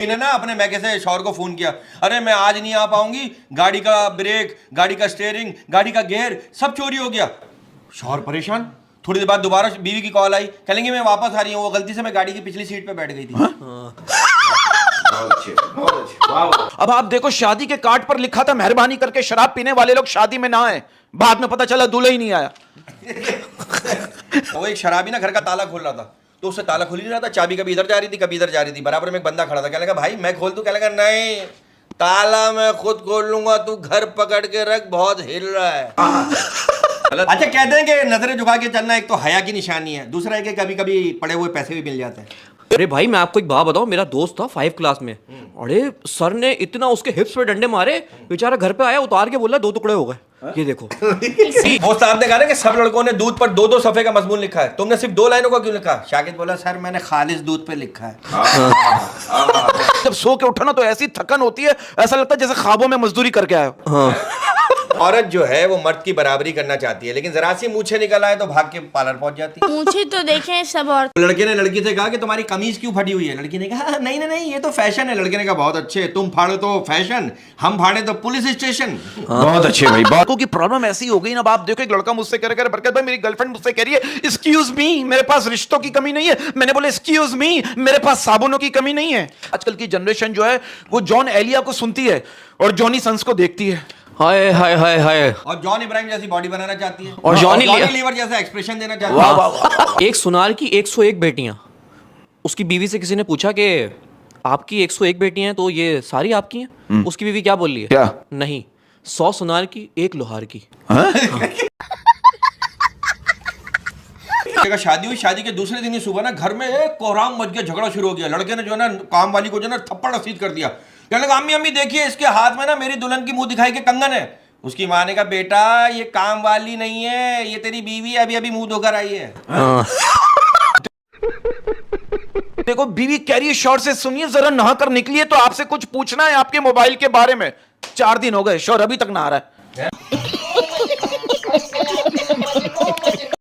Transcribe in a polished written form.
इन्हें ना अपने मैके से शौहर को फोन किया, अरे मैं आज नहीं आ पाऊंगी, गाड़ी का ब्रेक, गाड़ी का स्टीयरिंग, गाड़ी का गियर सब चोरी हो गया। शौहर परेशान। थोड़ी देर बाद दोबारा बीवी की कॉल आई, कहेंगे मैं वापस आ रही हूँ, वो गलती से मैं गाड़ी की पिछली सीट पे बैठ गई थी। अब आप देखो, शादी के कार्ड पर लिखा था मेहरबानी करके शराब पीने वाले लोग शादी में ना आए, बाद में पता चला दूल्हा ही नहीं आया। वो एक शराबी ना घर का ताला खोल रहा था, तो उससे ताला खुल ही नहीं रहा था, चाबी कभी इधर जा रही थी कभी इधर जा रही थी। बराबर में एक बंदा खड़ा था, कहने लगा भाई मैं खोल दूं? कहने लगा नहीं, ताला मैं खुद खोल लूंगा, तू घर पकड़ के रख, बहुत हिल रहा है। अच्छा, कहते हैं कि नजरें झुका के चलना एक तो हया की निशानी है, दूसरा है कि कभी कभी पड़े हुए पैसे भी मिल जाते हैं। अरे भाई मैं आपको एक बात बताऊं, मेरा दोस्त था 5 क्लास में, अरे सर ने इतना उसके हिप्स पे डंडे मारे, बेचारा घर पे आया उतार के बोला 2 टुकड़े हो गए। ये देखो। वो साहब ने कहा ना कि सब लड़कों ने दूध पर 2-2 सफ़े का मजमून लिखा है, तुमने सिर्फ 2 लाइनों का क्यों लिखा? शाकिद बोला सर मैंने खालिस दूध पे लिखा है। जब सो के उठो ना तो ऐसी थकन होती है, ऐसा लगता है जैसे ख्वाबों में मजदूरी करके आए हो। औरत जो है वो मर्द की बराबरी करना चाहती है, लेकिन जरा सी मूछे निकल आए तो भाग के पार्लर पहुंच जाती है। मूछे तो देखें सब और। लड़के ने लड़की से कहा कि तुम्हारी कमीज क्यों फटी हुई है? लड़की ने कहा नहीं नहीं नहीं, ये तो फैशन है। लड़के ने कहा बहुत अच्छे, तुम फाड़ो तो फैशन, हम फाड़े तो पुलिस स्टेशन। बहुत अच्छे भाई। बातों की प्रॉब्लम ऐसी हो गई ना, आप देखो एक लड़का मुझसे कह रहा है बरकत भाई मेरी गर्लफ्रेंड मुझसे कह रही है एक्सक्यूज मी मेरे पास रिश्तों की कमी नहीं है। मैंने बोला एक्सक्यूज मी मेरे पास साबुनों की कमी नहीं है। आजकल की जनरेशन जो है वो जॉन एलिया को सुनती है और जॉनी सन्स को देखती है। हाय हाय हाय हाय। और जॉन इब्राहिम जैसी बॉडी बनाना चाहती है, और जॉनी लीवर जैसा एक्सप्रेशन देना चाहती है। एक सुनार की 101 बेटियां। उसकी बीवी से किसी ने पूछा कि आपकी 101 बेटियां हैं तो ये सारी आपकी हैं? उसकी बीवी क्या बोल रही है? क्या? नहीं, 100 सुनार की 1 लोहार की। शादी हुई, शादी के दूसरे दिन ही सुबह ना घर में एक कोहराम मच गया, झगड़ा शुरू हो गया। लड़के ने जो है ना काम वाली को जो है ना थप्पड़ रसीद कर दिया। कहने लगा अम्मी अम्मी देखिए इसके हाथ में ना मेरी दुल्हन की मुंह दिखाई के कंगन है। उसकी माँ ने कहा बेटा ये काम वाली नहीं है, ये तेरी बीवी अभी अभी मुंह धोकर आई है। देखो बीवी कह रही है शौहर से सुनिए जरा नहा कर निकलिए तो आपसे कुछ पूछना है आपके मोबाइल के बारे में। 4 दिन हो गए शौहर अभी तक नहा रहा है।